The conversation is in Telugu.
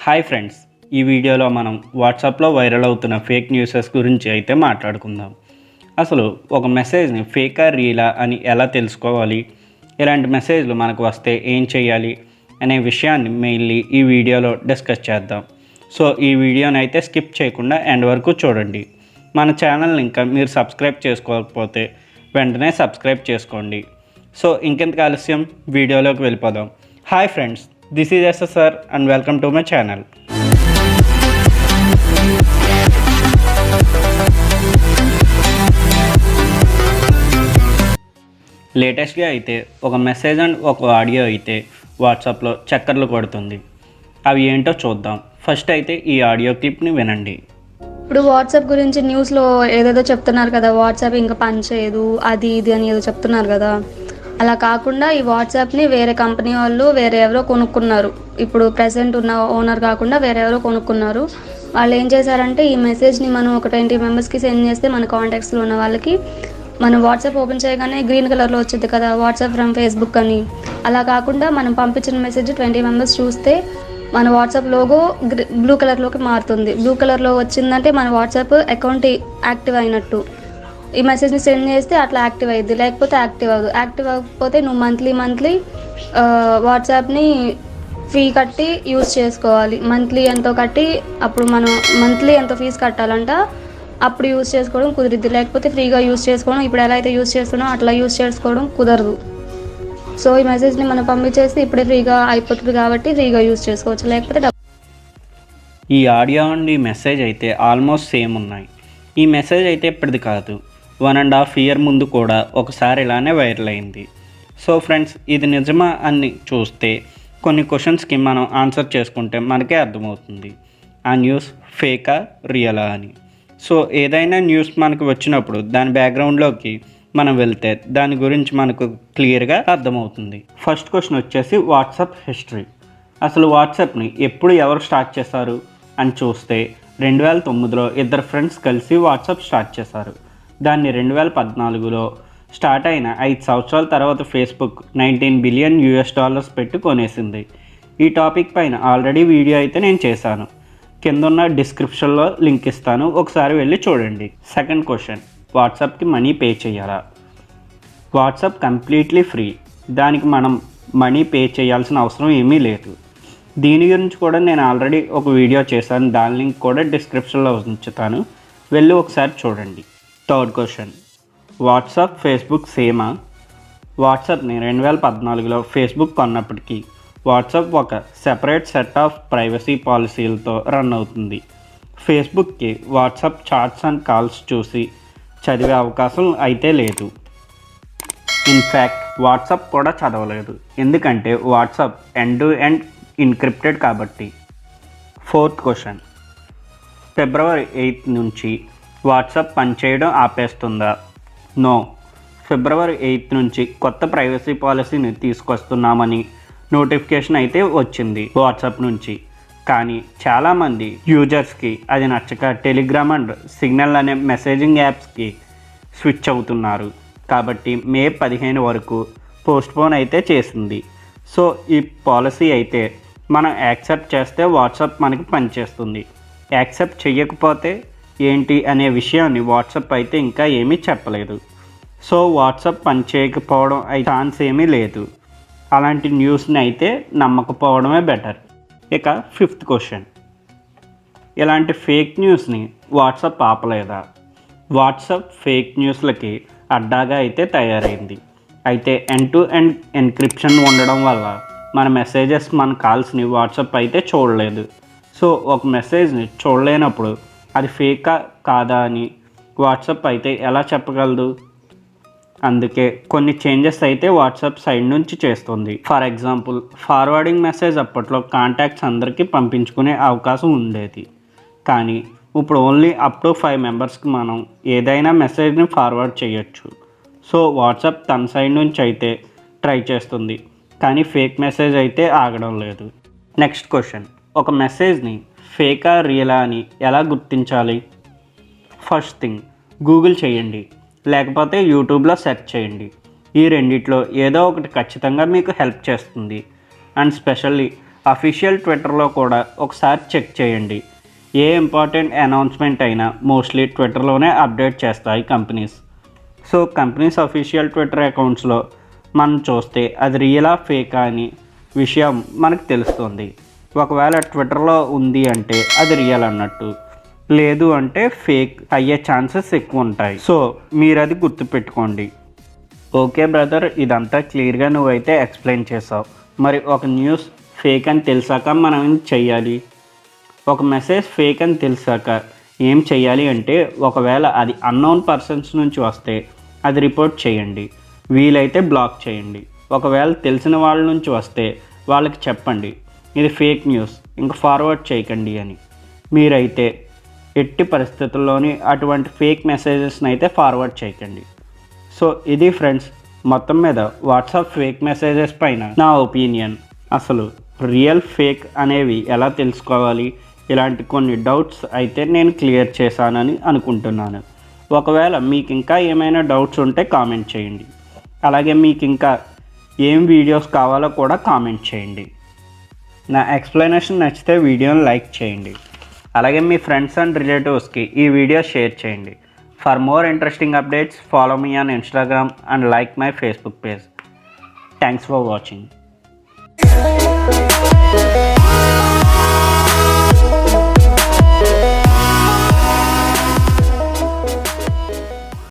హాయ్ ఫ్రెండ్స్, ఈ వీడియోలో మనం వాట్సాప్లో వైరల్ అవుతున్న ఫేక్ న్యూసెస్ గురించి అయితే మాట్లాడుకుందాం. అసలు ఒక మెసేజ్ని ఫేకా రియలా అని ఎలా తెలుసుకోవాలి, ఇలాంటి మెసేజ్లు మనకు వస్తే ఏం చేయాలి అనే విషయాన్ని మెయిన్లీ ఈ వీడియోలో డిస్కస్ చేద్దాం. సో ఈ వీడియోని అయితే స్కిప్ చేయకుండా ఎండ్ వరకు చూడండి. మన ఛానల్ని ఇంకా మీరు సబ్స్క్రైబ్ చేసుకోకపోతే వెంటనే సబ్స్క్రైబ్ చేసుకోండి. సో ఇంకెంత ఆలస్యం, వీడియోలోకి వెళ్ళిపోదాం. Hi friends, this is SSR and welcome to my channel. లేటెస్ట్గా అయితే ఒక మెసేజ్ అండ్ ఒక ఆడియో అయితే వాట్సాప్లో చక్కర్లు కొడుతుంది. అవి ఏంటో చూద్దాం. ఫస్ట్ అయితే ఈ ఆడియో క్లిప్ని వినండి. ఇప్పుడు వాట్సాప్ గురించి న్యూస్లో ఏదేదో చెప్తున్నారు కదా, వాట్సాప్ ఇంకా పనిచేయదు అది ఇది అని ఏదో చెప్తున్నారు కదా. అలా కాకుండా ఈ వాట్సాప్ని వేరే కంపెనీ వాళ్ళు వేరే ఎవరో కొనుక్కున్నారు. ఇప్పుడు ప్రెసెంట్ ఉన్న ఓనర్ కాకుండా వేరే ఎవరో కొనుక్కున్నారు. వాళ్ళు ఏం చేశారంటే ఈ మెసేజ్ని మనం ఒక 20 మెంబర్స్కి సెండ్ చేస్తే మన కాంటాక్ట్స్లో ఉన్న వాళ్ళకి మనం వాట్సాప్ ఓపెన్ చేయగానే గ్రీన్ కలర్లో వచ్చింది కదా, వాట్సాప్ ఫ్రమ్ ఫేస్బుక్ అని. అలా కాకుండా మనం పంపించిన మెసేజ్ 20 మెంబర్స్ చూస్తే మన వాట్సాప్ లోగో బ్లూ కలర్లోకి మారుతుంది. బ్లూ కలర్లో వచ్చిందంటే మన వాట్సాప్ అకౌంట్ యాక్టివ్ అయినట్టు. ఈ మెసేజ్ని సెండ్ చేస్తే అట్లా యాక్టివ్ అయ్యిద్ది, లేకపోతే యాక్టివ్ అవ్వదు. యాక్టివ్ అవ్వకపోతే నువ్వు మంత్లీ వాట్సాప్ని ఫీ కట్టి యూజ్ చేసుకోవాలి. మంత్లీ ఎంతో కట్టి, అప్పుడు మనం మంత్లీ ఎంతో ఫీజు కట్టాలంట, అప్పుడు యూజ్ చేసుకోవడం కుదిరిద్ది. లేకపోతే ఫ్రీగా యూజ్ చేసుకోవడం, ఇప్పుడు ఎలా అయితే యూజ్ చేస్తున్నామో అట్లా యూజ్ చేసుకోవడం కుదరదు. సో ఈ మెసేజ్ని మనం పంపించేస్తే ఇప్పుడే ఫ్రీగా అయిపోతుంది కాబట్టి ఫ్రీగా యూజ్ చేసుకోవచ్చు, లేకపోతే ఈ ఆడియో అండ్ ఈ మెసేజ్ అయితే ఆల్మోస్ట్ సేమ్ ఉన్నాయి. ఈ మెసేజ్ అయితే ఇప్పటిది కాదు, 1.5 year ముందు కూడా ఒకసారి ఇలానే వైరల్ అయింది. సో ఫ్రెండ్స్, ఇది నిజమా అని చూస్తే కొన్ని క్వశ్చన్స్కి మనం ఆన్సర్ చేసుకుంటే మనకే అర్థమవుతుంది ఆ న్యూస్ ఫేకా రియలా అని. సో ఏదైనా న్యూస్ మనకు వచ్చినప్పుడు దాని బ్యాక్గ్రౌండ్లోకి మనం వెళ్తే దాని గురించి మనకు క్లియర్గా అర్థమవుతుంది. ఫస్ట్ క్వశ్చన్ వచ్చేసి వాట్సాప్ హిస్టరీ. అసలు వాట్సాప్ని ఎప్పుడు ఎవరు స్టార్ట్ చేశారు అని చూస్తే 2009లో ఇద్దరు ఫ్రెండ్స్ కలిసి వాట్సాప్ స్టార్ట్ చేశారు. దాన్ని 2014లో స్టార్ట్ అయిన 5 సంవత్సరాల తర్వాత ఫేస్బుక్ $19 బిలియన్ పెట్టి కొనేసింది. ఈ టాపిక్ పైన ఆల్రెడీ వీడియో అయితే నేను చేశాను, కింద ఉన్న డిస్క్రిప్షన్లో లింక్ ఇస్తాను, ఒకసారి వెళ్ళి చూడండి. సెకండ్ క్వశ్చన్, వాట్సాప్కి మనీ పే చేయాలా? వాట్సాప్ కంప్లీట్లీ ఫ్రీ, దానికి మనం మనీ పే చేయాల్సిన అవసరం ఏమీ లేదు. దీని గురించి కూడా నేను ఆల్రెడీ ఒక వీడియో చేశాను, దాని లింక్ కూడా డిస్క్రిప్షన్లో ఉంచుతాను, వెళ్ళి ఒకసారి చూడండి. థర్డ్ క్వశ్చన్, వాట్సాప్ ఫేస్బుక్ సేమా? వాట్సాప్ని 2014లో ఫేస్బుక్ కొన్నప్పటికీ వాట్సాప్ ఒక సెపరేట్ సెట్ ఆఫ్ ప్రైవసీ పాలసీలతో రన్ అవుతుంది. ఫేస్బుక్కి వాట్సాప్ చాట్స్ అండ్ కాల్స్ చూసి చదివే అవకాశం అయితే లేదు. ఇన్ఫ్యాక్ట్ వాట్సాప్ కూడా చదవలేదు, ఎందుకంటే WhatsApp end to end encrypted కాబట్టి. ఫోర్త్ క్వశ్చన్, February 8 నుంచి వాట్సాప్ పనిచేయడం ఆపేస్తుందా? నో, February 8 నుంచి కొత్త ప్రైవసీ పాలసీని తీసుకొస్తున్నామని నోటిఫికేషన్ అయితే వచ్చింది వాట్సాప్ నుంచి. కానీ చాలామంది యూజర్స్కి అది నచ్చక టెలిగ్రామ్ అండ్ సిగ్నల్ అనే మెసేజింగ్ యాప్స్కి స్విచ్ అవుతున్నారు. కాబట్టి May 15 వరకు పోస్ట్పోన్ అయితే చేసింది. సో ఈ పాలసీ అయితే మనం యాక్సెప్ట్ చేస్తే వాట్సాప్ మనకి పనిచేస్తుంది, యాక్సెప్ట్ చేయకపోతే ఏంటి అనే విషయాన్ని వాట్సాప్ అయితే ఇంకా ఏమీ చెప్పలేదు. సో వాట్సాప్ పనిచేయకపోవడం అయితే ఛాన్స్ ఏమీ లేదు. అలాంటి న్యూస్ని అయితే నమ్మకపోవడమే బెటర్. ఇక ఫిఫ్త్ క్వశ్చన్, ఇలాంటి ఫేక్ న్యూస్ని వాట్సాప్ ఆపలేదా? వాట్సాప్ ఫేక్ న్యూస్లకి అడ్డాగా అయితే తయారైంది. అయితే ఎండ్ టు ఎండ్ ఎన్క్రిప్షన్ ఉండడం వల్ల మన మెసేజెస్, మన కాల్స్ని వాట్సాప్ అయితే చూడలేదు. సో ఒక మెసేజ్ని చూడలేనప్పుడు అది ఫేకా కాదా అని వాట్సాప్ అయితే ఎలా చెప్పగలదు? అందుకే కొన్ని చేంజెస్ అయితే వాట్సాప్ సైడ్ నుంచి చేస్తుంది. ఫర్ ఎగ్జాంపుల్, ఫార్వర్డింగ్ మెసేజ్ అప్పట్లో కాంటాక్ట్స్ అందరికీ పంపించుకునే అవకాశం ఉండేది. కానీ ఇప్పుడు ఓన్లీ అప్ టు 5 మెంబర్స్కి మనం ఏదైనా మెసేజ్ని ఫార్వర్డ్ చేయొచ్చు. సో వాట్సాప్ తన సైడ్ నుంచి అయితే ట్రై చేస్తుంది, కానీ ఫేక్ మెసేజ్ అయితే ఆగడం లేదు. నెక్స్ట్ క్వశ్చన్, ఒక మెసేజ్ని ఫేకా రియలా అని ఎలా గుర్తించాలి? ఫస్ట్ థింగ్, గూగుల్ చేయండి, లేకపోతే యూట్యూబ్లో సెర్చ్ చేయండి. ఈ రెండిట్లో ఏదో ఒకటి ఖచ్చితంగా మీకు హెల్ప్ చేస్తుంది. అండ్ స్పెషల్లీ అఫీషియల్ ట్విట్టర్లో కూడా ఒకసారి చెక్ చేయండి. ఏ ఇంపార్టెంట్ అనౌన్స్మెంట్ అయినా మోస్ట్లీ ట్విట్టర్లోనే అప్డేట్ చేస్తాయి companies. So companies official Twitter అకౌంట్స్లో మనం చూస్తే అది రియలా ఫేకా అని విషయం మనకు తెలుస్తుంది. ఒకవేళ ట్విట్టర్లో ఉంది అంటే అది రియల్ అన్నట్టు, లేదు అంటే ఫేక్ అయ్యే ఛాన్సెస్ ఎక్కువ ఉంటాయి. సో మీరు అది గుర్తుపెట్టుకోండి. ఓకే బ్రదర్, ఇదంతా క్లియర్గా నువ్వైతే ఎక్స్ప్లెయిన్ చేసావు. మరి ఒక న్యూస్ ఫేక్ అని తెలిసాక మనం ఏం చెయ్యాలి? ఒక మెసేజ్ ఫేక్ అని తెలిసాక ఏం చెయ్యాలి అంటే, ఒకవేళ అది అన్నోన్ పర్సన్స్ నుంచి వస్తే అది రిపోర్ట్ చేయండి, వీలైతే బ్లాక్ చేయండి. ఒకవేళ తెలిసిన వాళ్ళ నుంచి వస్తే వాళ్ళకి చెప్పండి ఇది ఫేక్ న్యూస్, ఇంకా ఫార్వర్డ్ చేయకండి అని. మీరైతే ఎట్టి పరిస్థితుల్లోని అటువంటి ఫేక్ మెసేజెస్ని అయితే ఫార్వర్డ్ చేయకండి. సో ఇది ఫ్రెండ్స్, మొత్తం మీద వాట్సాప్ ఫేక్ మెసేజెస్ పైన నా ఒపీనియన్. అసలు రియల్ ఫేక్ అనేవి ఎలా తెలుసుకోవాలి, ఇలాంటి కొన్ని డౌట్స్ అయితే నేను క్లియర్ చేశానని అనుకుంటున్నాను. ఒకవేళ మీకు ఇంకా ఏమైనా డౌట్స్ ఉంటే కామెంట్ చేయండి. అలాగే మీకు ఇంకా ఏం వీడియోస్ కావాలో కూడా కామెంట్ చేయండి. నా ఎక్స్ప్లెనేషన్ నచ్చితే వీడియోని లైక్ చేయండి. అలాగే మీ ఫ్రెండ్స్ అండ్ రిలేటివ్స్కి ఈ వీడియో షేర్ చేయండి. For more interesting updates follow me on Instagram and like my Facebook page. Thanks for watching.